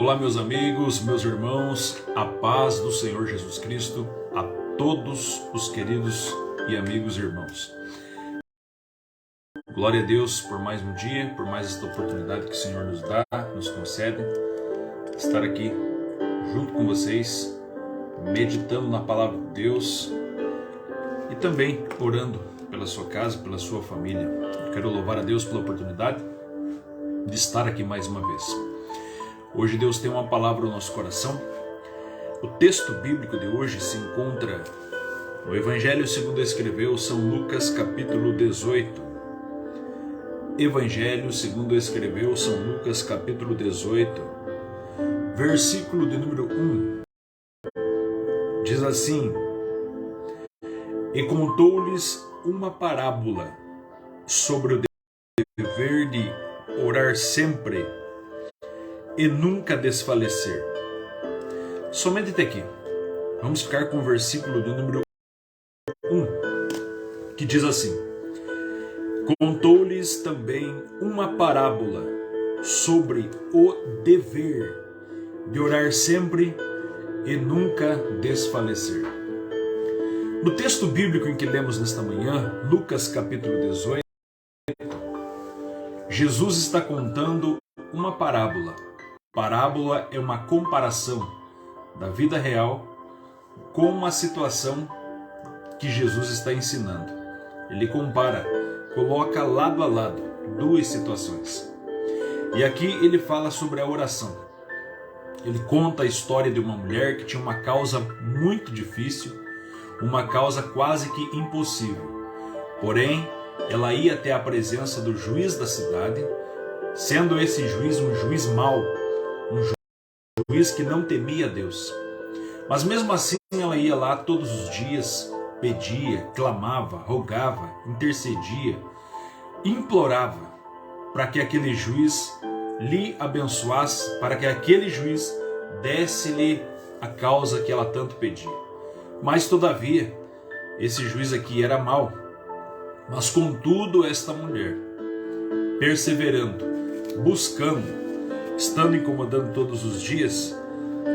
Olá, meus amigos, meus irmãos, a paz do Senhor Jesus Cristo a todos os queridos e amigos irmãos. Glória a Deus por mais um dia, por mais esta oportunidade que o Senhor nos dá, nos concede, estar aqui junto com vocês, meditando na palavra de Deus e também orando pela sua casa, pela sua família. Eu quero louvar a Deus pela oportunidade de estar aqui mais uma vez. Hoje Deus tem uma palavra no nosso coração. O texto bíblico de hoje se encontra no Evangelho segundo escreveu São Lucas, capítulo 18. Evangelho segundo escreveu São Lucas, capítulo 18, versículo de número 1. Diz assim: E contou-lhes uma parábola sobre o dever de orar sempre e nunca desfalecer. Somente até aqui. Vamos ficar com o versículo do número 1, que diz assim: Contou-lhes também uma parábola sobre o dever de orar sempre e nunca desfalecer. No texto bíblico em que lemos nesta manhã, Lucas capítulo 18, Jesus está contando uma parábola. Parábola é uma comparação da vida real com uma situação que Jesus está ensinando. Ele compara, coloca lado a lado duas situações. E aqui ele fala sobre a oração. Ele conta a história de uma mulher que tinha uma causa muito difícil, uma causa quase que impossível. Porém, ela ia até a presença do juiz da cidade, sendo esse juiz um juiz mau, um juiz que não temia Deus. Mas mesmo assim ela ia lá todos os dias, pedia, clamava, rogava, intercedia, implorava para que aquele juiz lhe abençoasse, para que aquele juiz desse-lhe a causa que ela tanto pedia. Mas todavia, esse juiz aqui era mau. Mas contudo esta mulher, perseverando, buscando, estando incomodando todos os dias,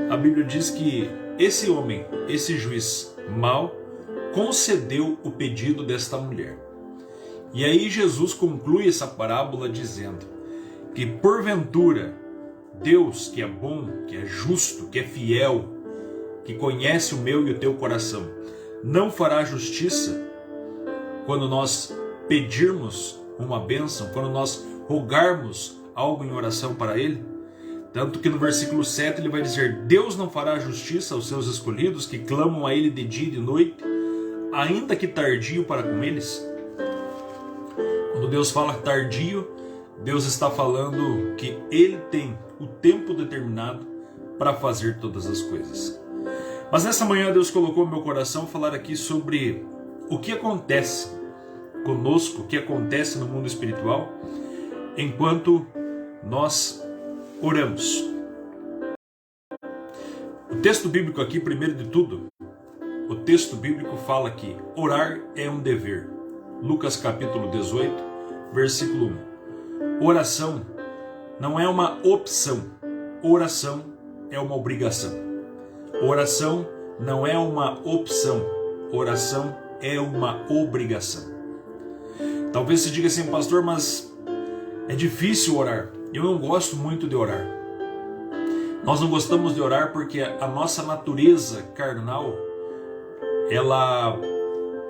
a Bíblia diz que esse homem, esse juiz mau, concedeu o pedido desta mulher. E aí Jesus conclui essa parábola dizendo que porventura Deus, que é bom, que é justo, que é fiel, que conhece o meu e o teu coração, não fará justiça quando nós pedirmos uma bênção, quando nós rogarmos algo em oração para Ele? Tanto que no versículo 7 ele vai dizer: Deus não fará justiça aos seus escolhidos que clamam a Ele de dia e de noite, ainda que tardio para com eles? Quando Deus fala tardio, Deus está falando que Ele tem o tempo determinado para fazer todas as coisas. Mas nessa manhã Deus colocou no meu coração falar aqui sobre o que acontece conosco, o que acontece no mundo espiritual, enquanto nós oramos. O texto bíblico aqui, primeiro de tudo, o texto bíblico fala que orar é um dever. Lucas capítulo 18, versículo 1. Oração não é uma opção, oração é uma obrigação. Oração não é uma opção, oração é uma obrigação. Talvez se diga assim: pastor, mas é difícil orar. Eu não gosto muito de orar. Nós não gostamos de orar porque a nossa natureza carnal, ela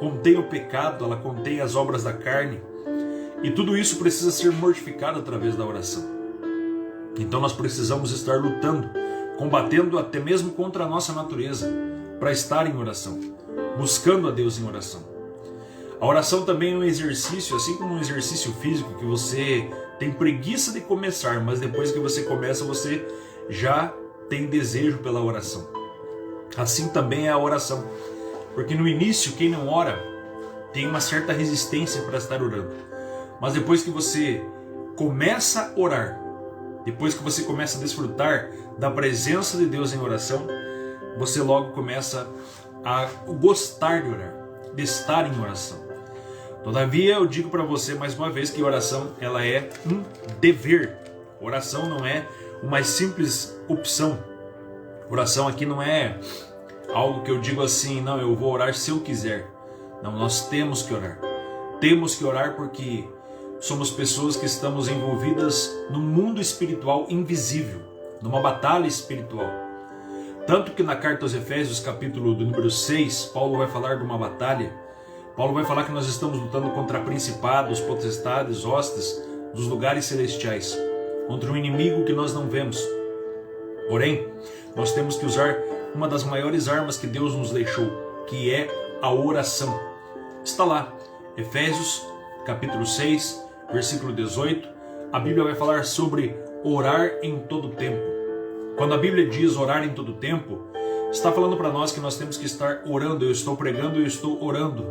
contém o pecado, ela contém as obras da carne, e tudo isso precisa ser mortificado através da oração. Então nós precisamos estar lutando, combatendo até mesmo contra a nossa natureza, para estar em oração, buscando a Deus em oração. A oração também é um exercício, assim como um exercício físico que você tem preguiça de começar, mas depois que você começa, você já tem desejo pela oração. Assim também é a oração, porque no início quem não ora tem uma certa resistência para estar orando, mas depois que você começa a orar, depois que você começa a desfrutar da presença de Deus em oração, você logo começa a gostar de orar, de estar em oração. Todavia, eu digo para você mais uma vez que oração ela é um dever. Oração não é uma simples opção. Oração aqui não é algo que eu digo assim, não, eu vou orar se eu quiser. Não, nós temos que orar. Temos que orar porque somos pessoas que estamos envolvidas no mundo espiritual invisível, numa batalha espiritual. Tanto que na carta aos Efésios, capítulo do número 6, Paulo vai falar de uma batalha. Paulo vai falar que nós estamos lutando contra principados, potestades, hostes dos lugares celestiais, contra um inimigo que nós não vemos. Porém, nós temos que usar uma das maiores armas que Deus nos deixou, que é a oração. Está lá, Efésios, capítulo 6, versículo 18. A Bíblia vai falar sobre orar em todo tempo. Quando a Bíblia diz orar em todo tempo, está falando para nós que nós temos que estar orando. Eu estou pregando, eu estou orando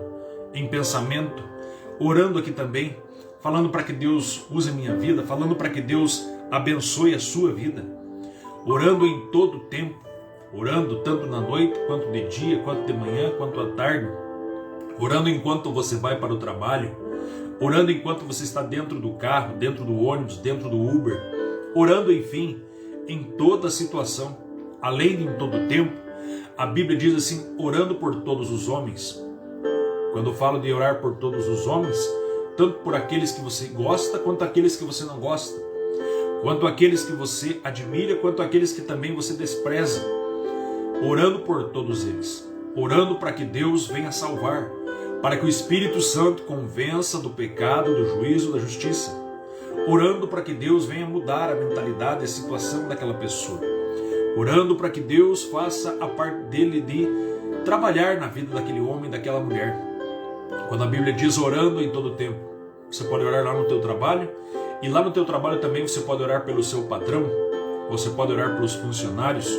em pensamento, orando aqui também, falando para que Deus use a minha vida, falando para que Deus abençoe a sua vida, orando em todo tempo, orando tanto na noite, quanto de dia, quanto de manhã, quanto à tarde, orando enquanto você vai para o trabalho, orando enquanto você está dentro do carro, dentro do ônibus, dentro do Uber, orando, enfim, em toda situação, além de em todo tempo. A Bíblia diz assim, orando por todos os homens. Quando eu falo de orar por todos os homens, tanto por aqueles que você gosta, quanto aqueles que você não gosta, quanto aqueles que você admira, quanto aqueles que também você despreza, orando por todos eles, orando para que Deus venha salvar, para que o Espírito Santo convença do pecado, do juízo, da justiça, orando para que Deus venha mudar a mentalidade, a situação daquela pessoa, orando para que Deus faça a parte dele de trabalhar na vida daquele homem, daquela mulher. Quando a Bíblia diz orando em todo tempo, você pode orar lá no teu trabalho, e lá no teu trabalho também você pode orar pelo seu patrão, você pode orar pelos funcionários,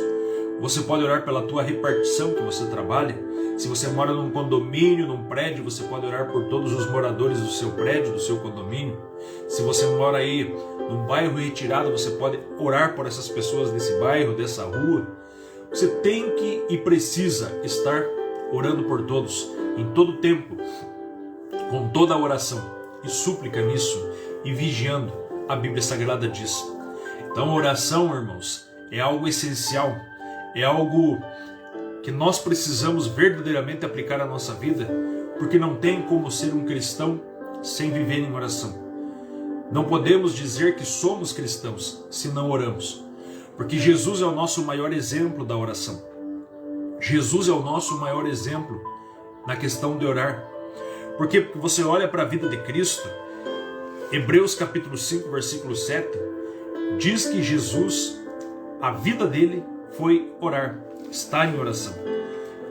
você pode orar pela tua repartição que você trabalha. Se você mora num condomínio, num prédio, você pode orar por todos os moradores do seu prédio, do seu condomínio. Se você mora aí num bairro retirado, você pode orar por essas pessoas desse bairro, dessa rua. Você tem que e precisa estar orando por todos, em todo tempo, com toda a oração e súplica nisso, e vigiando, a Bíblia Sagrada diz. Então a oração, irmãos, é algo essencial, é algo que nós precisamos verdadeiramente aplicar à nossa vida, porque não tem como ser um cristão sem viver em oração. Não podemos dizer que somos cristãos se não oramos, porque Jesus é o nosso maior exemplo da oração. Jesus é o nosso maior exemplo na questão de orar. Porque você olha para a vida de Cristo, Hebreus capítulo 5, versículo 7, diz que Jesus, a vida dele foi orar, estar em oração.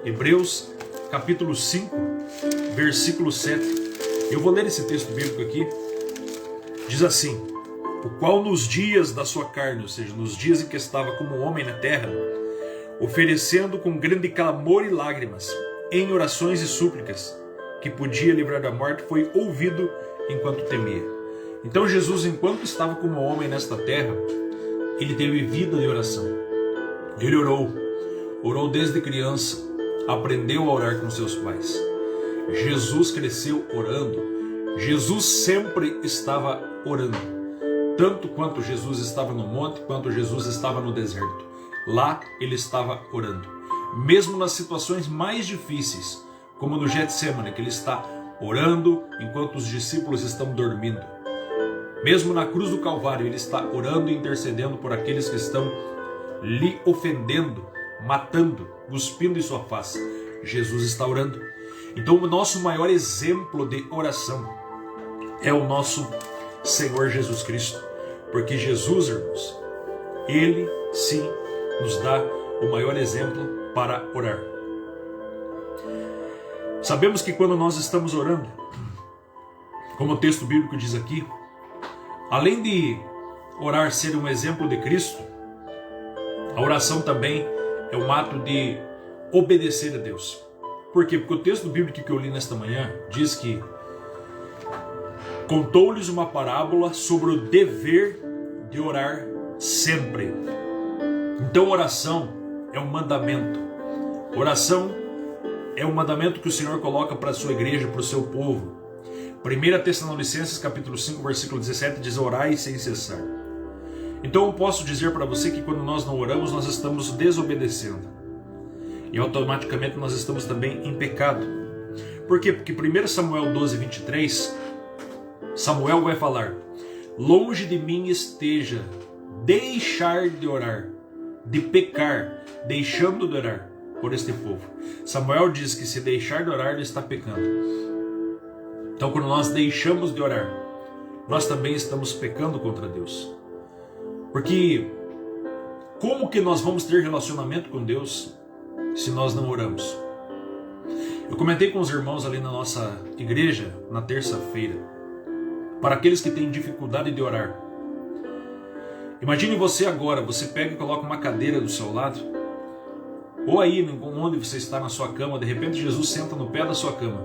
Hebreus capítulo 5, versículo 7. Eu vou ler esse texto bíblico aqui. Diz assim: o qual nos dias da sua carne, ou seja, nos dias em que estava como homem na terra, oferecendo com grande clamor e lágrimas, em orações e súplicas, que podia livrar da morte, foi ouvido enquanto temia. Então Jesus, enquanto estava como homem nesta terra, ele teve vida de oração. Ele orou desde criança, aprendeu a orar com seus pais. Jesus cresceu orando. Jesus sempre estava orando. Tanto quanto Jesus estava no monte, quanto Jesus estava no deserto. Lá ele estava orando. Mesmo nas situações mais difíceis, como no Getsemane, que ele está orando enquanto os discípulos estão dormindo. Mesmo na cruz do Calvário, ele está orando e intercedendo por aqueles que estão lhe ofendendo, matando, cuspindo em sua face. Jesus está orando. Então o nosso maior exemplo de oração é o nosso Senhor Jesus Cristo. Porque Jesus, irmãos, ele sim nos dá o maior exemplo para orar. Sabemos que quando nós estamos orando, como o texto bíblico diz aqui, além de orar ser um exemplo de Cristo, a oração também é um ato de obedecer a Deus. Por quê? Porque o texto bíblico que eu li nesta manhã diz que contou-lhes uma parábola sobre o dever de orar sempre. Então oração é um mandamento. Oração é um mandamento que o Senhor coloca para a sua igreja, para o seu povo. 1 Tessalonicenses capítulo 5, versículo 17 diz: orai sem cessar. Então eu posso dizer para você que quando nós não oramos, nós estamos desobedecendo. E automaticamente nós estamos também em pecado. Por quê? Porque 1 Samuel 12, 23, Samuel vai falar: longe de mim esteja deixar de orar, de pecar, deixando de orar por este povo. Samuel diz que se deixar de orar, ele está pecando. Então quando nós deixamos de orar, nós também estamos pecando contra Deus. Porque como que nós vamos ter relacionamento com Deus se nós não oramos? Eu comentei com os irmãos ali na nossa igreja, na terça-feira, para aqueles que têm dificuldade de orar. Imagine você agora, você pega e coloca uma cadeira do seu lado, ou aí onde você está na sua cama, de repente Jesus senta no pé da sua cama.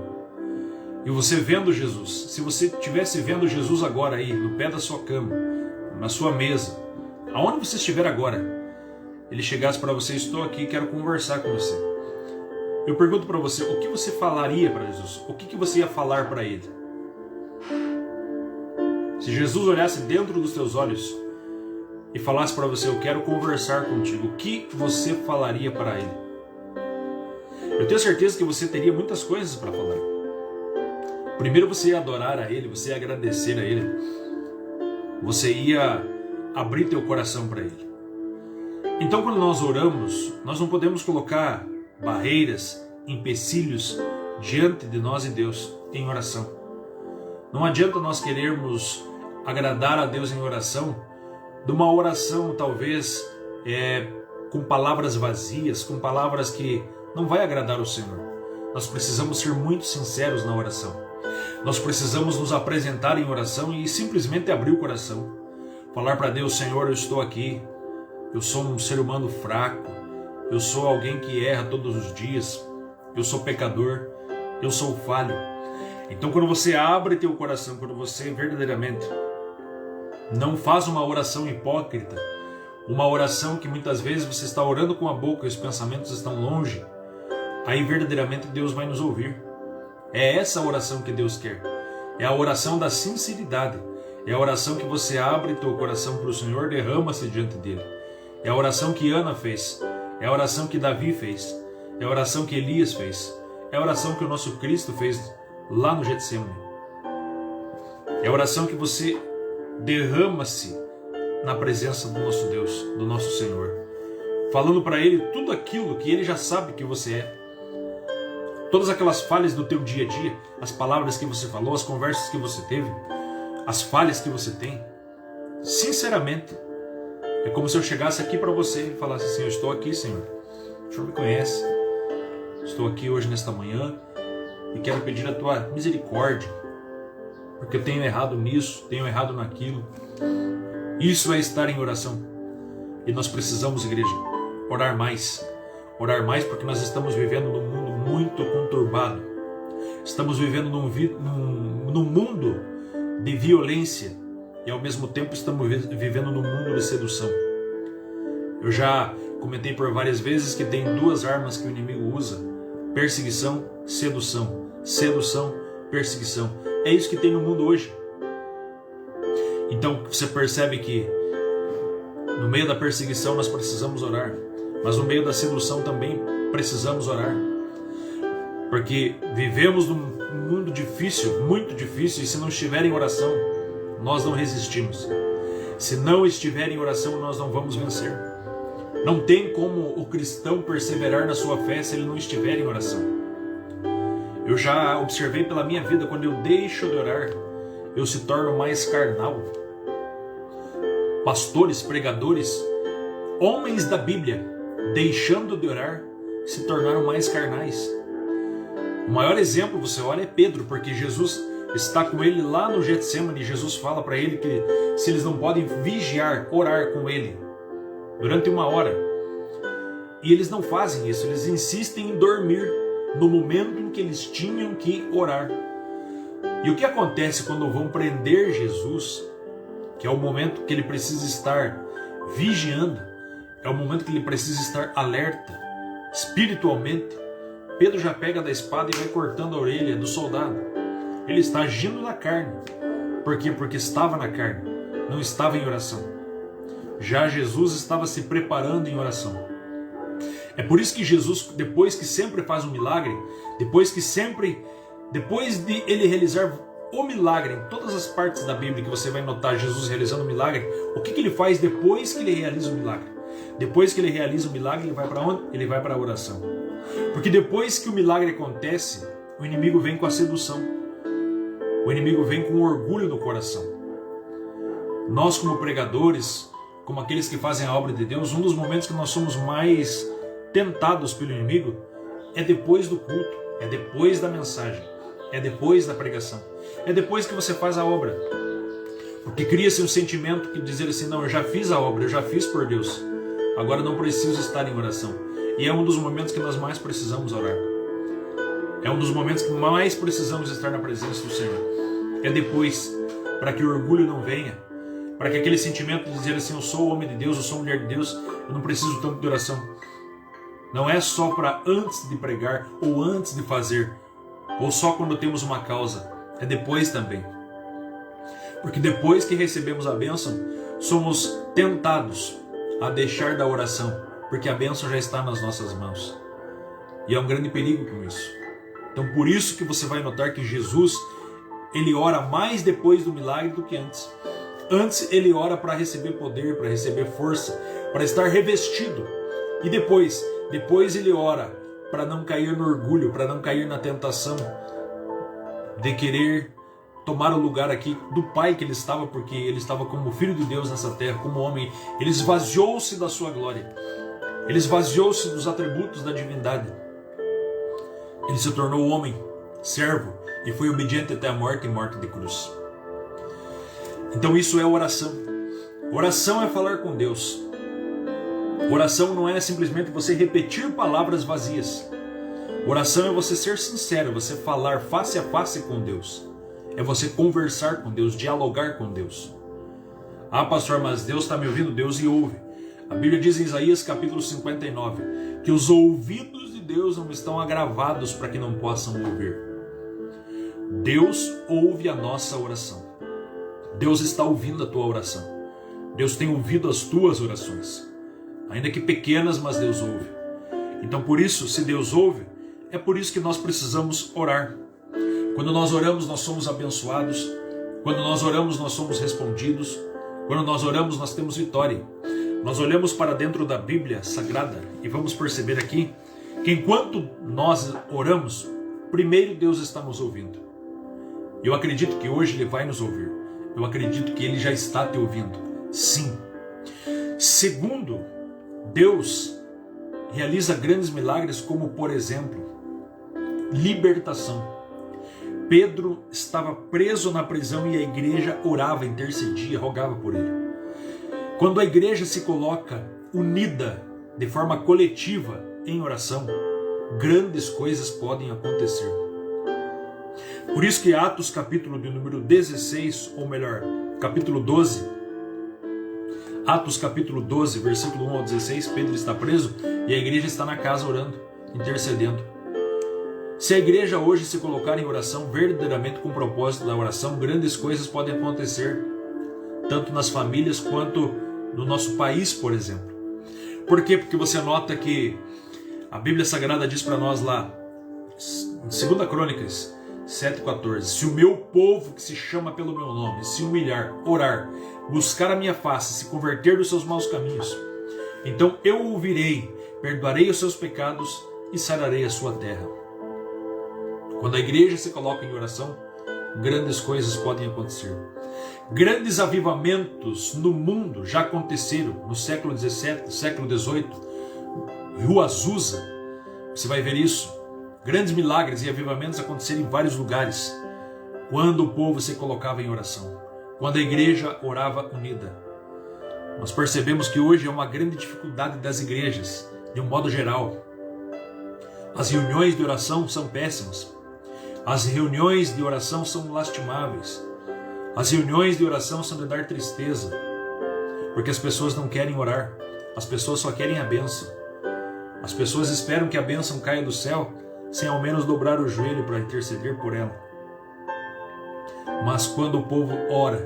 E você vendo Jesus, se você estivesse vendo Jesus agora aí, no pé da sua cama, na sua mesa, aonde você estiver agora, ele chegasse para você: estou aqui, quero conversar com você. Eu pergunto para você, o que você falaria para Jesus? O que você ia falar para ele? Se Jesus olhasse dentro dos seus olhos e falasse para você: eu quero conversar contigo, o que você falaria para ele? Eu tenho certeza que você teria muitas coisas para falar. Primeiro você ia adorar a ele, você ia agradecer a ele, você ia abrir teu coração para ele. Então quando nós oramos, nós não podemos colocar barreiras, empecilhos diante de nós e Deus em oração. Não adianta nós querermos agradar a Deus em oração, de uma oração talvez com palavras vazias, com palavras que não vai agradar o Senhor. Nós precisamos ser muito sinceros na oração. Nós precisamos nos apresentar em oração e simplesmente abrir o coração. Falar para Deus: Senhor, eu estou aqui, eu sou um ser humano fraco, eu sou alguém que erra todos os dias, eu sou pecador, eu sou falho. Então quando você abre teu coração, quando você verdadeiramente não faz uma oração hipócrita, uma oração que muitas vezes você está orando com a boca e os pensamentos estão longe, aí verdadeiramente Deus vai nos ouvir. É essa oração que Deus quer. É a oração da sinceridade. É a oração que você abre teu coração para o Senhor, derrama-se diante dele. É a oração que Ana fez. É a oração que Davi fez. É a oração que Elias fez. É a oração que o nosso Cristo fez lá no Getsemane. É a oração que você derrama-se na presença do nosso Deus, do nosso Senhor, falando para Ele tudo aquilo que Ele já sabe que você é. Todas aquelas falhas do teu dia a dia, as palavras que você falou, as conversas que você teve, as falhas que você tem. Sinceramente, é como se eu chegasse aqui para você e falasse assim: eu estou aqui, Senhor, o Senhor me conhece, estou aqui hoje nesta manhã e quero pedir a tua misericórdia, porque eu tenho errado nisso, tenho errado naquilo. Isso é estar em oração. E nós precisamos, igreja, orar mais. Orar mais, porque nós estamos vivendo num mundo muito conturbado. Estamos vivendo num mundo de violência e ao mesmo tempo estamos vivendo num mundo de sedução. Eu já comentei por várias vezes que tem duas armas que o inimigo usa: perseguição, sedução. Sedução, perseguição. É isso que tem no mundo hoje. Então você percebe que no meio da perseguição nós precisamos orar, mas no meio da sedução também precisamos orar, porque vivemos num mundo difícil, muito difícil, e se não estiver em oração, nós não resistimos. Se não estiver em oração, nós não vamos vencer. Não tem como o cristão perseverar na sua fé se ele não estiver em oração. Eu já observei pela minha vida, quando eu deixo de orar, eu se torno mais carnal. Pastores, pregadores, homens da Bíblia, deixando de orar, se tornaram mais carnais. O maior exemplo, você olha, é Pedro, porque Jesus está com ele lá no Getsemane. Jesus fala para ele que se eles não podem vigiar, orar com ele durante 1 hora, e eles não fazem isso, eles insistem em dormir no momento em que eles tinham que orar. E o que acontece quando vão prender Jesus, que é o momento que ele precisa estar vigiando, é o momento que ele precisa estar alerta espiritualmente? Pedro já pega da espada e vai cortando a orelha do soldado. Ele está agindo na carne. Por quê? Porque estava na carne, não estava em oração. Já Jesus estava se preparando em oração. É por isso que Jesus, depois que sempre faz um milagre, depois de ele realizar o milagre, em todas as partes da Bíblia que você vai notar Jesus realizando o milagre, o que ele faz depois que ele realiza o milagre? Depois que ele realiza o milagre, ele vai para onde? Ele vai para a oração. Porque depois que o milagre acontece, o inimigo vem com a sedução. O inimigo vem com orgulho no coração. Nós, como pregadores, como aqueles que fazem a obra de Deus, um dos momentos que nós somos mais tentados pelo inimigo é depois do culto, é depois da mensagem, é depois da pregação, é depois que você faz a obra. Porque cria-se um sentimento de dizer assim, não, eu já fiz a obra, eu já fiz por Deus, agora não preciso estar em oração. E é um dos momentos que nós mais precisamos orar. É um dos momentos que mais precisamos estar na presença do Senhor. É depois, para que o orgulho não venha, para que aquele sentimento de dizer assim, eu sou homem de Deus, eu sou mulher de Deus, eu não preciso tanto de oração. Não é só para antes de pregar, ou antes de fazer, ou só quando temos uma causa. É depois também. Porque depois que recebemos a bênção, somos tentados a deixar da oração, porque a bênção já está nas nossas mãos. E é um grande perigo com isso. Então por isso que você vai notar que Jesus, ele ora mais depois do milagre do que antes. Antes ele ora para receber poder, para receber força, para estar revestido. E depois ele ora para não cair no orgulho, para não cair na tentação de querer tomar o lugar aqui do Pai que ele estava, porque ele estava como Filho de Deus nessa terra, como homem. Ele esvaziou-se da sua glória. Ele esvaziou-se dos atributos da divindade. Ele se tornou homem, servo, e foi obediente até a morte e morte de cruz. Então isso é oração. Oração é falar com Deus. Oração não é simplesmente você repetir palavras vazias. Oração é você ser sincero, você falar face a face com Deus. É você conversar com Deus, dialogar com Deus. Ah, pastor, mas Deus está me ouvindo? Deus e ouve. A Bíblia diz em Isaías capítulo 59 que os ouvidos de Deus não estão agravados para que não possam ouvir. Deus ouve a nossa oração. Deus está ouvindo a tua oração. Deus tem ouvido as tuas orações. Ainda que pequenas, mas Deus ouve. Então por isso, se Deus ouve, é por isso que nós precisamos orar. Quando nós oramos, nós somos abençoados. Quando nós oramos, nós somos respondidos. Quando nós oramos, nós temos vitória. Nós olhamos para dentro da Bíblia Sagrada e vamos perceber aqui que enquanto nós oramos, primeiro Deus está nos ouvindo. Eu acredito que hoje Ele vai nos ouvir. Eu acredito que Ele já está te ouvindo. Sim. Segundo, Deus realiza grandes milagres como, por exemplo, libertação. Pedro estava preso na prisão e a igreja orava, intercedia, rogava por ele. Quando a igreja se coloca unida de forma coletiva em oração, grandes coisas podem acontecer. Por isso que Atos capítulo de número 16, ou melhor, capítulo 12, Atos capítulo 12, versículo 1 ao 16, Pedro está preso e a igreja está na casa orando, intercedendo. Se a igreja hoje se colocar em oração, verdadeiramente com o propósito da oração, grandes coisas podem acontecer, tanto nas famílias quanto no nosso país, por exemplo. Por quê? Porque você nota que a Bíblia Sagrada diz para nós lá, em 2 Crônicas 7,14, se o meu povo que se chama pelo meu nome, se humilhar, orar, buscar a minha face, se converter dos seus maus caminhos, então eu ouvirei, perdoarei os seus pecados e sararei a sua terra. Quando a igreja se coloca em oração, grandes coisas podem acontecer. Grandes avivamentos no mundo já aconteceram no século XVII, século XVIII. Rua Azusa, você vai ver isso. Grandes milagres e avivamentos aconteceram em vários lugares. Quando o povo se colocava em oração. Quando a igreja orava unida. Nós percebemos que hoje é uma grande dificuldade das igrejas, de um modo geral. As reuniões de oração são péssimas. As reuniões de oração são lastimáveis. As reuniões de oração são de dar tristeza. Porque as pessoas não querem orar. As pessoas só querem a bênção. As pessoas esperam que a bênção caia do céu, sem ao menos dobrar o joelho para interceder por ela. Mas quando o povo ora,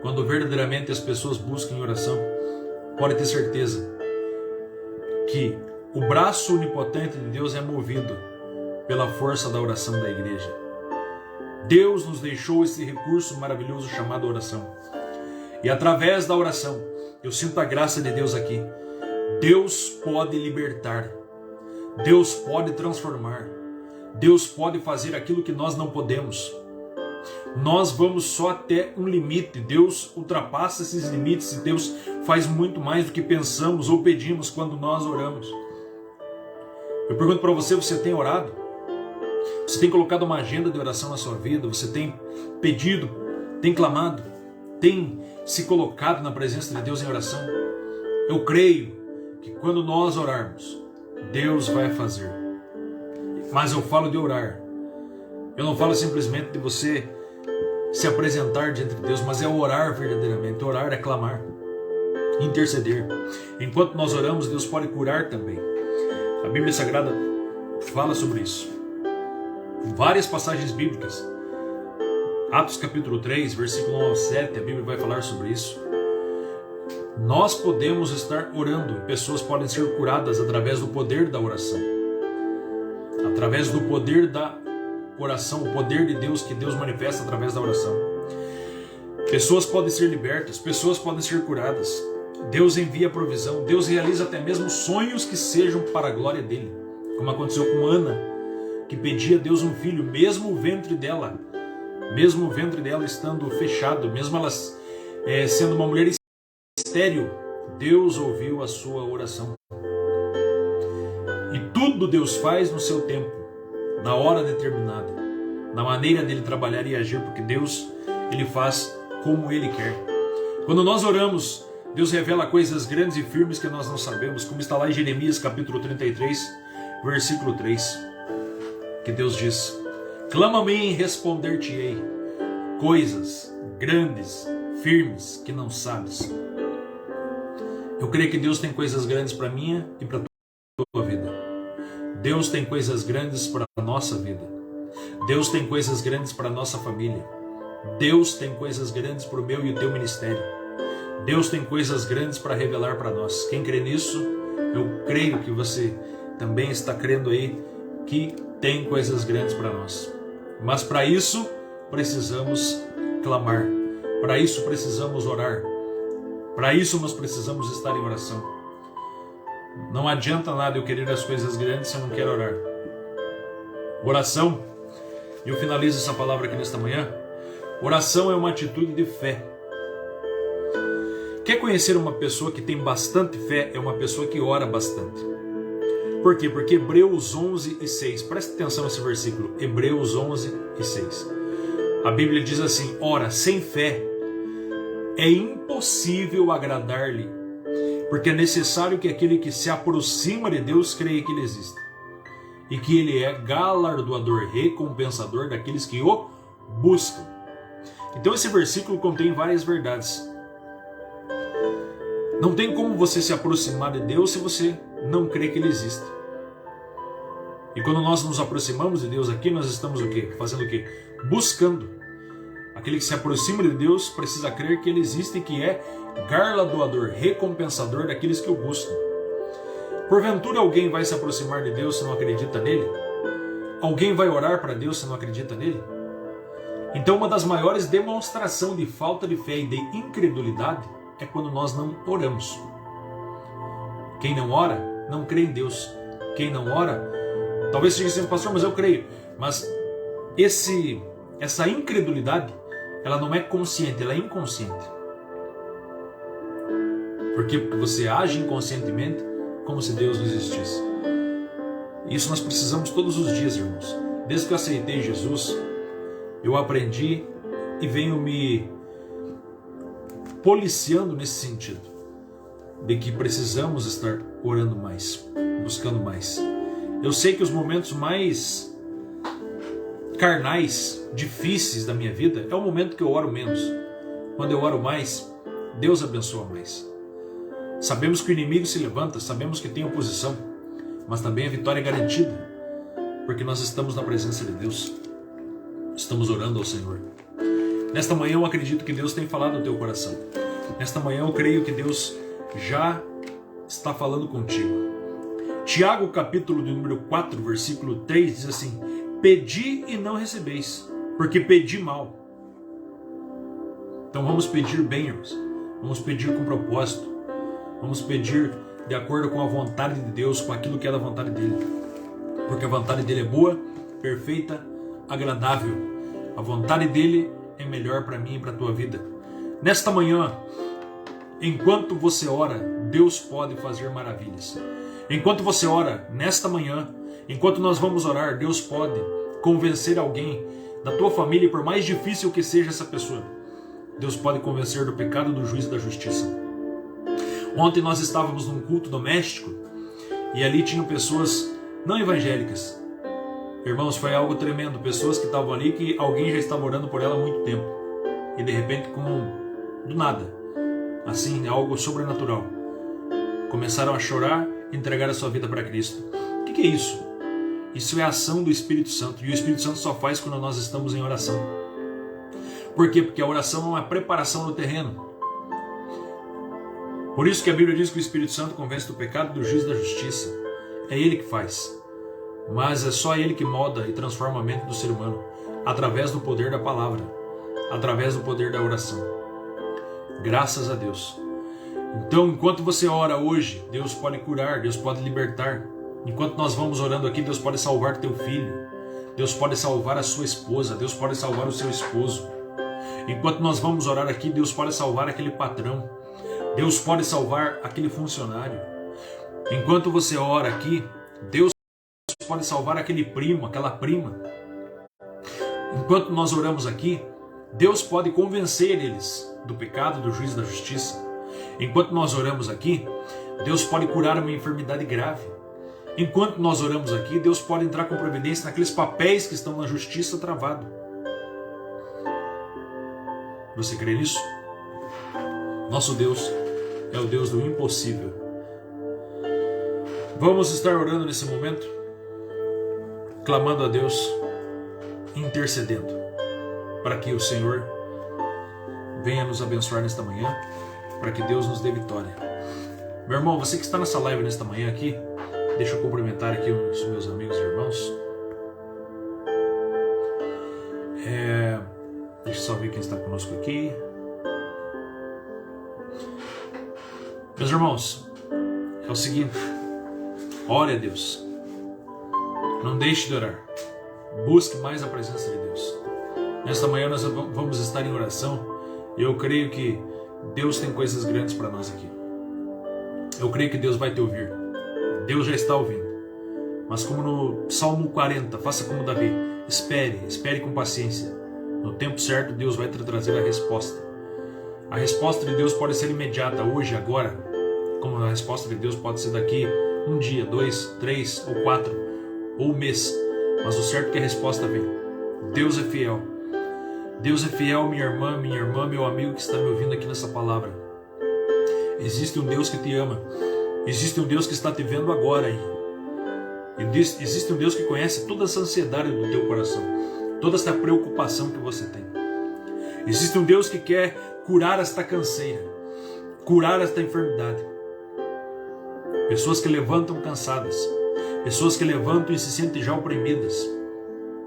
quando verdadeiramente as pessoas buscam oração, pode ter certeza que o braço onipotente de Deus é movido pela força da oração da igreja. Deus nos deixou esse recurso maravilhoso chamado oração. E através da oração, eu sinto a graça de Deus aqui. Deus pode libertar. Deus pode transformar. Deus pode fazer aquilo que nós não podemos. Nós vamos só até um limite. Deus ultrapassa esses limites e Deus faz muito mais do que pensamos ou pedimos quando nós oramos. Eu pergunto para você, você tem orado? Você tem colocado uma agenda de oração na sua vida? Você tem pedido, tem clamado, tem se colocado na presença de Deus em oração? Eu creio que quando nós orarmos, Deus vai fazer. Mas eu falo de orar. Eu não falo simplesmente de você se apresentar diante de Deus, mas é orar verdadeiramente. Orar é clamar, interceder. Enquanto nós oramos, Deus pode curar também. A Bíblia Sagrada fala sobre isso. Várias passagens bíblicas. Atos capítulo 3, versículo 1 ao 7, a Bíblia vai falar sobre isso. Nós podemos estar orando, pessoas podem ser curadas através do poder da oração. Através do poder da oração, o poder de Deus que Deus manifesta através da oração. Pessoas podem ser libertas, pessoas podem ser curadas. Deus envia provisão, Deus realiza até mesmo sonhos que sejam para a glória dele. Como aconteceu com Ana, que pedia a Deus um filho, mesmo o ventre dela estando fechado, mesmo ela sendo uma mulher estéril, Deus ouviu a sua oração. E tudo Deus faz no seu tempo, na hora determinada, na maneira dele trabalhar e agir, porque Deus, ele faz como ele quer. Quando nós oramos, Deus revela coisas grandes e firmes que nós não sabemos, como está lá em Jeremias capítulo 33, versículo 3, que Deus diz: clama-me e responder-te-ei coisas grandes, firmes, que não sabes. Eu creio que Deus tem coisas grandes para minha e para tua vida. Deus tem coisas grandes para a nossa vida. Deus tem coisas grandes para a nossa família. Deus tem coisas grandes para o meu e o teu ministério. Deus tem coisas grandes para revelar para nós. Quem crê nisso, eu creio que você também está crendo aí que tem coisas grandes para nós. Mas para isso precisamos clamar. Para isso precisamos orar. Para isso nós precisamos estar em oração. Não adianta nada eu querer as coisas grandes se eu não quero orar. Oração, e eu finalizo essa palavra aqui nesta manhã. Oração é uma atitude de fé. Quer conhecer uma pessoa que tem bastante fé? É uma pessoa que ora bastante. Por quê? Porque Hebreus 11 e 6, presta atenção nesse versículo, Hebreus 11 e 6. A Bíblia diz assim: ora, sem fé é impossível agradar-lhe, porque é necessário que aquele que se aproxima de Deus creia que Ele existe, e que Ele é galardoador, recompensador daqueles que o buscam. Então esse versículo contém várias verdades. Não tem como você se aproximar de Deus se você não crê que Ele existe. E quando nós nos aproximamos de Deus aqui, nós estamos o quê? Fazendo o quê? Buscando. Aquele que se aproxima de Deus precisa crer que Ele existe e que é galardoador, recompensador daqueles que o buscam. Porventura alguém vai se aproximar de Deus se não acredita nele? Alguém vai orar para Deus se não acredita nele? Então uma das maiores demonstrações de falta de fé e de incredulidade é quando nós não oramos. Quem não ora, não crê em Deus. Quem não ora, talvez diga assim: pastor, mas eu creio. Mas essa incredulidade, ela não é consciente, ela é inconsciente. Por quê? Porque você age inconscientemente como se Deus não existisse. Isso nós precisamos todos os dias, irmãos. Desde que eu aceitei Jesus, eu aprendi e venho me policiando nesse sentido, de que precisamos estar orando mais, buscando mais. Eu sei que os momentos mais carnais, difíceis da minha vida, é o momento que eu oro menos. Quando eu oro mais, Deus abençoa mais. Sabemos que o inimigo se levanta, sabemos que tem oposição, mas também a vitória é garantida, porque nós estamos na presença de Deus, estamos orando ao Senhor. Nesta manhã eu acredito que Deus tem falado no teu coração. Nesta manhã eu creio que Deus já está falando contigo. Tiago, capítulo de número 4, versículo 3, diz assim: pedi e não recebeis, porque pedi mal. Então vamos pedir bem, irmãos. Vamos pedir com propósito. Vamos pedir de acordo com a vontade de Deus, com aquilo que é da vontade dele. Porque a vontade dele é boa, perfeita, agradável. A vontade dele é melhor para mim e para a tua vida. Nesta manhã, enquanto você ora, Deus pode fazer maravilhas. Enquanto você ora, nesta manhã, enquanto nós vamos orar, Deus pode convencer alguém da tua família, por mais difícil que seja essa pessoa. Deus pode convencer do pecado, do juízo e da justiça. Ontem nós estávamos num culto doméstico e ali tinham pessoas não evangélicas. Irmãos, foi algo tremendo. Pessoas que estavam ali que alguém já estava orando por ela há muito tempo. E de repente, do nada, assim, algo sobrenatural, começaram a chorar e entregar a sua vida para Cristo. O que é isso? Isso é a ação do Espírito Santo. E o Espírito Santo só faz quando nós estamos em oração. Por quê? Porque a oração é uma preparação no terreno. Por isso que a Bíblia diz que o Espírito Santo convence do pecado, do juízo e da justiça. É Ele que faz. Mas é só Ele que molda e transforma a mente do ser humano, através do poder da palavra, através do poder da oração. Graças a Deus. Então, enquanto você ora hoje, Deus pode curar, Deus pode libertar. Enquanto nós vamos orando aqui, Deus pode salvar teu filho. Deus pode salvar a sua esposa. Deus pode salvar o seu esposo. Enquanto nós vamos orar aqui, Deus pode salvar aquele patrão. Deus pode salvar aquele funcionário. Enquanto você ora aqui, Deus pode salvar aquele primo, aquela prima. Enquanto nós oramos aqui, Deus pode convencer eles do pecado, do juízo e da justiça. Enquanto nós oramos aqui, Deus pode curar uma enfermidade grave. Enquanto nós oramos aqui, Deus pode entrar com providência naqueles papéis que estão na justiça travado. Você crê nisso? Nosso Deus é o Deus do impossível. Vamos estar orando nesse momento, clamando a Deus, intercedendo, para que o Senhor venha nos abençoar nesta manhã, para que Deus nos dê vitória. Meu irmão, você que está nessa live nesta manhã aqui, deixa eu cumprimentar aqui os meus amigos e irmãos. Deixa eu só ver quem está conosco aqui. Meus irmãos, é o seguinte: ore a Deus. Não deixe de orar. Busque mais a presença de Deus. Nesta manhã nós vamos estar em oração. E eu creio que Deus tem coisas grandes para nós aqui. Eu creio que Deus vai te ouvir. Deus já está ouvindo. Mas como no Salmo 40, faça como Davi. Espere com paciência. No tempo certo, Deus vai te trazer a resposta. A resposta de Deus pode ser imediata, hoje, agora. Como a resposta de Deus pode ser daqui um dia, 2, 3 ou 4 ou um mês. Mas o certo é que a resposta vem. Deus é fiel. Deus é fiel, minha irmã, meu amigo que está me ouvindo aqui nessa palavra. Existe um Deus que te ama. Existe um Deus que está te vendo agora aí. Existe um Deus que conhece toda essa ansiedade do teu coração, toda essa preocupação que você tem. Existe um Deus que quer curar esta canseira, curar esta enfermidade. Pessoas que levantam cansadas, pessoas que levantam e se sentem já oprimidas,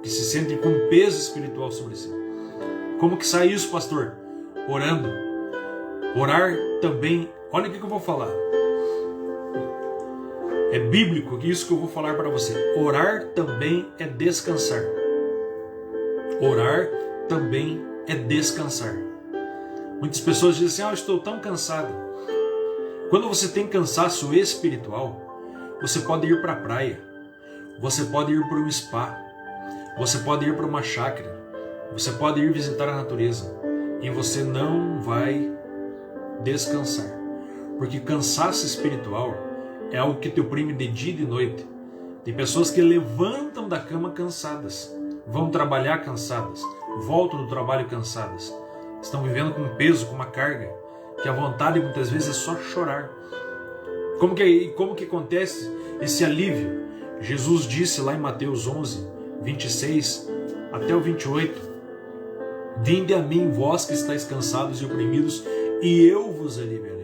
que se sentem com peso espiritual sobre si. Como que sai isso, pastor? Orando. Orar também, olha o que eu vou falar. É bíblico isso que eu vou falar para você. Orar também é descansar. Orar também é descansar. Muitas pessoas dizem assim: eu estou tão cansado. Quando você tem cansaço espiritual, você pode ir para a praia, você pode ir para um spa, você pode ir para uma chácara, você pode ir visitar a natureza e você não vai descansar. Porque cansaço espiritual é algo que te oprime de dia e de noite. Tem pessoas que levantam da cama cansadas, vão trabalhar cansadas, voltam do trabalho cansadas, estão vivendo com um peso, com uma carga, que a vontade muitas vezes é só chorar. Como que acontece esse alívio? Jesus disse lá em Mateus 11, 26 até o 28, vinde a mim, vós que estáis cansados e oprimidos, e eu vos aliviarei.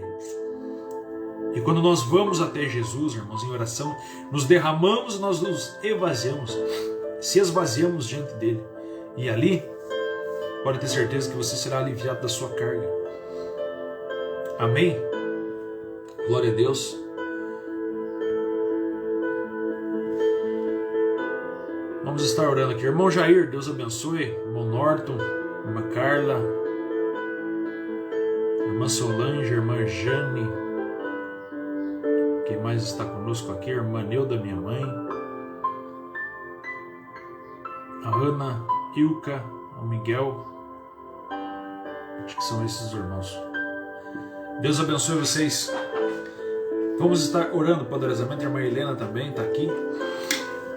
E quando nós vamos até Jesus, irmãos, em oração, nos derramamos, nós nos esvaziamos, se esvaziamos diante dele. E ali, pode ter certeza que você será aliviado da sua carga. Amém? Glória a Deus. Vamos estar orando aqui. Irmão Jair, Deus abençoe. Irmão Norton, irmã Carla, irmã Solange, irmã Jane. Quem mais está conosco aqui? Irmã Neuda, minha mãe. A Ana, Ilka, o Miguel. Acho que são esses irmãos. Deus abençoe vocês. Vamos estar orando poderosamente. A irmã Helena também está aqui.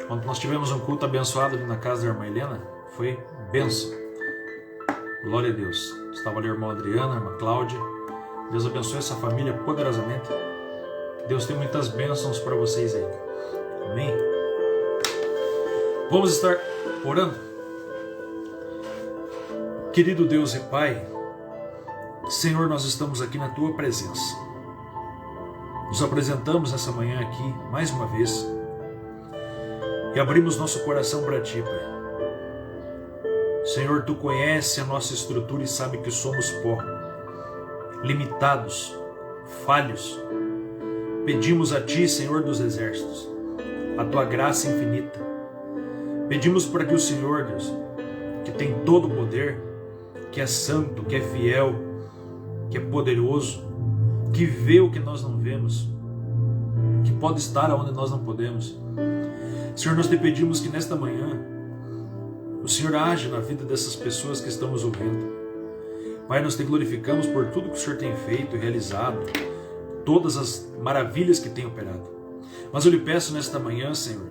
Quando nós tivemos um culto abençoado ali na casa da irmã Helena, foi bênção. Glória a Deus. Estava ali a irmã Adriana, a irmã Cláudia. Deus abençoe essa família poderosamente. Deus tem muitas bênçãos para vocês aí. Amém? Vamos estar orando. Querido Deus e Pai, Senhor, nós estamos aqui na Tua presença. Nos apresentamos nessa manhã aqui, mais uma vez, e abrimos nosso coração para Ti, Pai. Senhor, Tu conhece a nossa estrutura e sabe que somos pó, limitados, falhos. Pedimos a Ti, Senhor dos exércitos, a Tua graça infinita. Pedimos para que o Senhor, Deus, que tem todo o poder, que é santo, que é fiel, que é poderoso, que vê o que nós não vemos, que pode estar onde nós não podemos. Senhor, nós te pedimos que nesta manhã o Senhor age na vida dessas pessoas que estamos ouvindo. Pai, nós te glorificamos por tudo que o Senhor tem feito e realizado, todas as maravilhas que tem operado. Mas eu lhe peço nesta manhã, Senhor,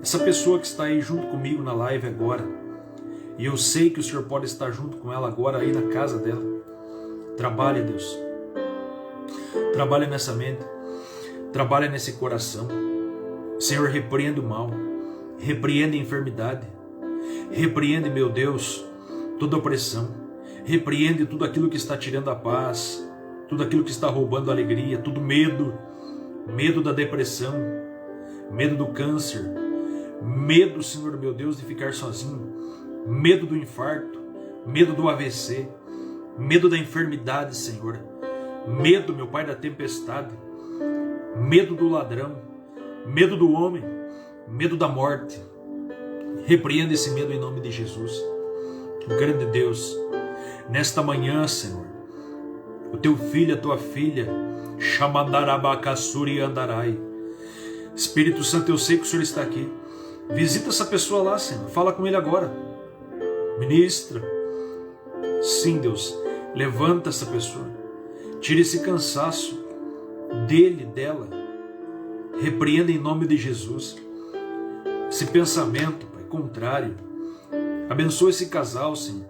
essa pessoa que está aí junto comigo na live agora, e eu sei que o Senhor pode estar junto com ela agora aí na casa dela. Trabalha, Deus. Trabalha nessa mente. Trabalha nesse coração. Senhor, repreende o mal. Repreende a enfermidade. Repreende, meu Deus, toda opressão. Repreende tudo aquilo que está tirando a paz. Tudo aquilo que está roubando a alegria. Tudo medo. Medo da depressão. Medo do câncer. Medo, Senhor, meu Deus, de ficar sozinho. Medo do infarto. Medo do AVC. Medo da enfermidade, Senhor. Medo, meu Pai, da tempestade. Medo do ladrão. Medo do homem. Medo da morte. Repreenda esse medo em nome de Jesus. Grande Deus, nesta manhã, Senhor, o teu filho, a tua filha, Shamandarabakassuri Andarai. Espírito Santo, eu sei que o Senhor está aqui. Visita essa pessoa lá, Senhor. Fala com ele agora. Ministra. Sim, Deus. Levanta essa pessoa. Tira esse cansaço dele, dela. Repreenda em nome de Jesus esse pensamento, Pai, contrário. Abençoa esse casal, Senhor.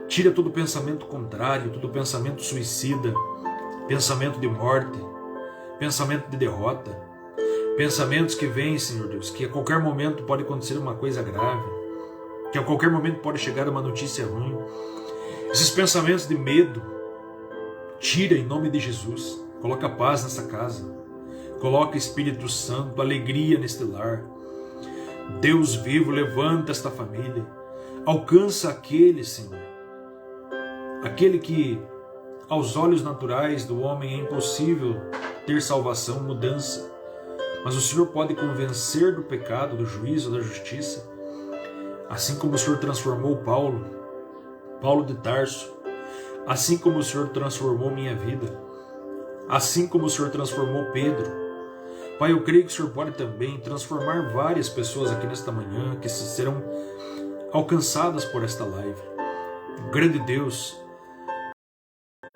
Tira todo pensamento contrário, todo pensamento suicida, pensamento de morte, pensamento de derrota, pensamentos que vêm, Senhor Deus, que a qualquer momento pode acontecer uma coisa grave, que a qualquer momento pode chegar uma notícia ruim. Esses pensamentos de medo, tira em nome de Jesus. Coloca paz nessa casa. Coloca Espírito Santo, alegria neste lar. Deus vivo, levanta esta família. Alcança aquele, Senhor, aquele que aos olhos naturais do homem é impossível ter salvação, mudança. Mas o Senhor pode convencer do pecado, do juízo, da justiça. Assim como o Senhor transformou Paulo de Tarso. Assim como o Senhor transformou minha vida. Assim como o Senhor transformou Pedro. Pai, eu creio que o Senhor pode também transformar várias pessoas aqui nesta manhã que serão alcançadas por esta live. Grande Deus,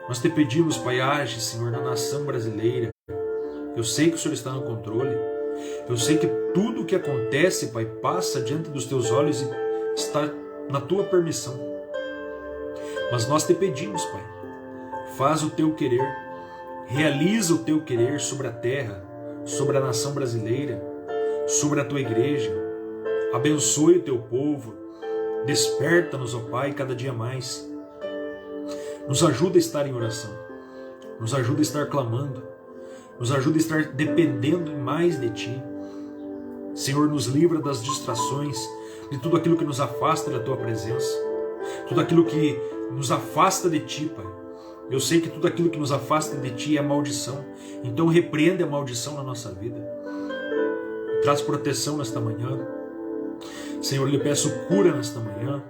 nós te pedimos, Pai, age, Senhor, na nação brasileira. Eu sei que o Senhor está no controle. Eu sei que tudo o que acontece, Pai, passa diante dos teus olhos e está na tua permissão. Mas nós te pedimos, Pai, faz o teu querer, realiza o teu querer sobre a terra, sobre a nação brasileira, sobre a tua igreja. Abençoe o teu povo, desperta-nos, ó Pai, cada dia mais. Nos ajuda a estar em oração, nos ajuda a estar clamando, Nos ajuda a estar dependendo mais de Ti. Senhor, nos livra das distrações, de tudo aquilo que nos afasta da Tua presença, tudo aquilo que nos afasta de Ti, Pai. Eu sei que tudo aquilo que nos afasta de Ti é maldição, então repreende a maldição na nossa vida. Traz proteção nesta manhã. Senhor, eu lhe peço cura nesta manhã,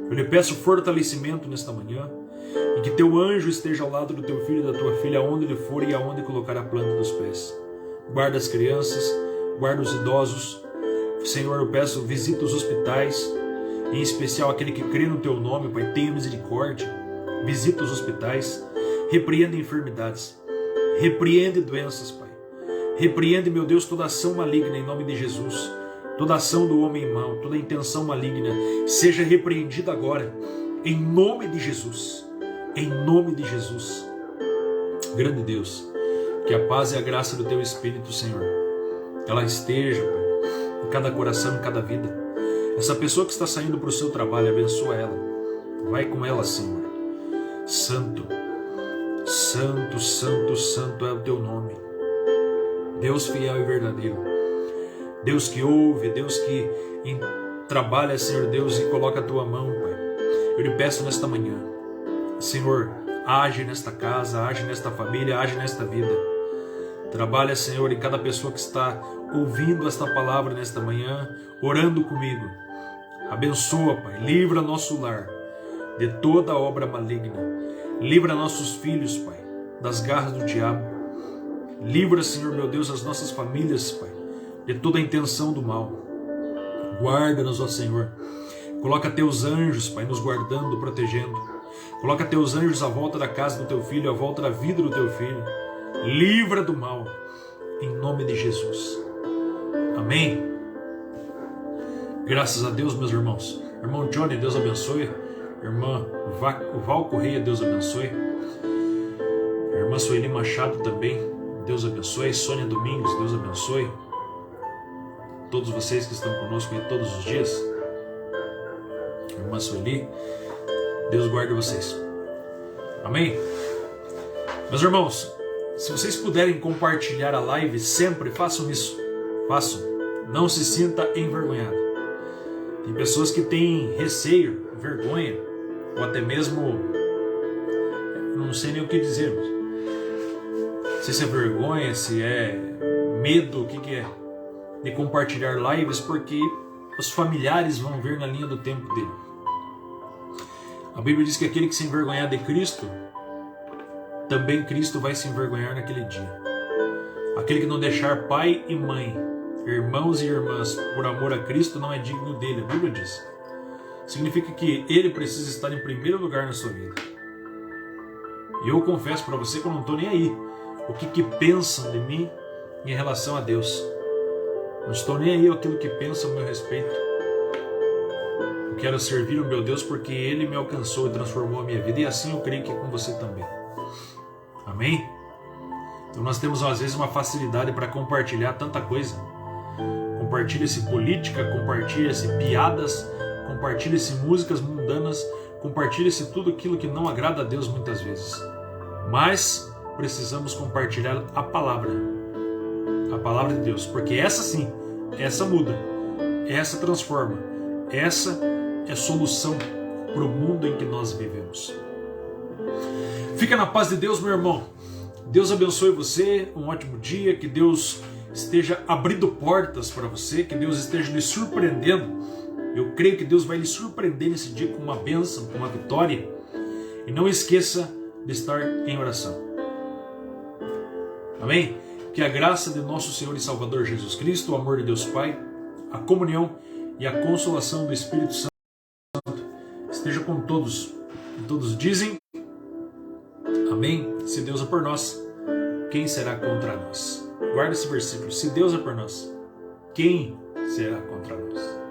eu lhe peço fortalecimento nesta manhã, e que Teu anjo esteja ao lado do Teu filho e da Tua filha, aonde ele for e aonde colocar a planta dos pés. Guarda as crianças, guarda os idosos. Senhor, eu peço, visita os hospitais, em especial aquele que crê no Teu nome, Pai, tenha misericórdia. Visita os hospitais, repreende enfermidades, repreende doenças, Pai. Repreende, meu Deus, toda ação maligna em nome de Jesus. Toda ação do homem mau, toda intenção maligna, seja repreendida agora, em nome de Jesus. Em nome de Jesus. Grande Deus, que a paz e a graça do Teu Espírito, Senhor, ela esteja, Pai, em cada coração, em cada vida. Essa pessoa que está saindo para o seu trabalho, abençoa ela. Vai com ela, Senhor. Santo, santo, santo, santo é o Teu nome. Deus fiel e verdadeiro. Deus que ouve, Deus que trabalha, Senhor Deus, e coloca a Tua mão, Pai. Eu lhe peço nesta manhã, Senhor, age nesta casa, age nesta família, age nesta vida. Trabalha, Senhor, em cada pessoa que está ouvindo esta palavra nesta manhã, orando comigo. Abençoa, Pai, livra nosso lar de toda obra maligna. Livra nossos filhos, Pai, das garras do diabo. Livra, Senhor, meu Deus, as nossas famílias, Pai, de toda a intenção do mal. Guarda-nos, ó Senhor. Coloca Teus anjos, Pai, nos guardando, protegendo. Coloca Teus anjos à volta da casa do Teu filho, à volta da vida do Teu filho. Livra do mal, em nome de Jesus. Amém. Graças a Deus, meus irmãos. Irmão Johnny, Deus abençoe. Irmã Val Correia, Deus abençoe. Irmã Sueli Machado também, Deus abençoe. Sônia Domingos, Deus abençoe. Todos vocês que estão conosco aí todos os dias. Irmã Sueli, Deus guarde vocês. Amém? Meus irmãos, se vocês puderem compartilhar a live sempre, façam isso. Façam. Não se sinta envergonhado. Tem pessoas que têm receio, vergonha, ou até mesmo, não sei nem o que dizer. Não sei se é vergonha, se é medo, o que é, de compartilhar lives, porque os familiares vão ver na linha do tempo dele. A Bíblia diz que aquele que se envergonhar de Cristo, também Cristo vai se envergonhar naquele dia. Aquele que não deixar pai e mãe, irmãos e irmãs, por amor a Cristo, não é digno dele. A Bíblia diz. Significa que ele precisa estar em primeiro lugar na sua vida. E eu confesso para você que eu não estou nem aí. O que pensam de mim em relação a Deus. Não estou nem aí aquilo que pensam a meu respeito. Eu quero servir o meu Deus porque Ele me alcançou e transformou a minha vida. E assim eu creio que é com você também. Amém? Então nós temos às vezes uma facilidade para compartilhar tanta coisa. Compartilha-se política, compartilha-se piadas, compartilha-se músicas mundanas, compartilha-se tudo aquilo que não agrada a Deus muitas vezes. Mas precisamos compartilhar a palavra de Deus, porque essa sim, essa muda, essa transforma, essa é solução para o mundo em que nós vivemos. Fica na paz de Deus, meu irmão. Deus abençoe você, um ótimo dia, que Deus esteja abrindo portas para você, que Deus esteja lhe surpreendendo. Eu creio que Deus vai lhe surpreender nesse dia com uma bênção, com uma vitória. E não esqueça de estar em oração. Amém? Que a graça de nosso Senhor e Salvador Jesus Cristo, o amor de Deus Pai, a comunhão e a consolação do Espírito Santo esteja com todos. E todos dizem amém. Se Deus é por nós, quem será contra nós? Guarda esse versículo. Se Deus é por nós, quem será contra nós?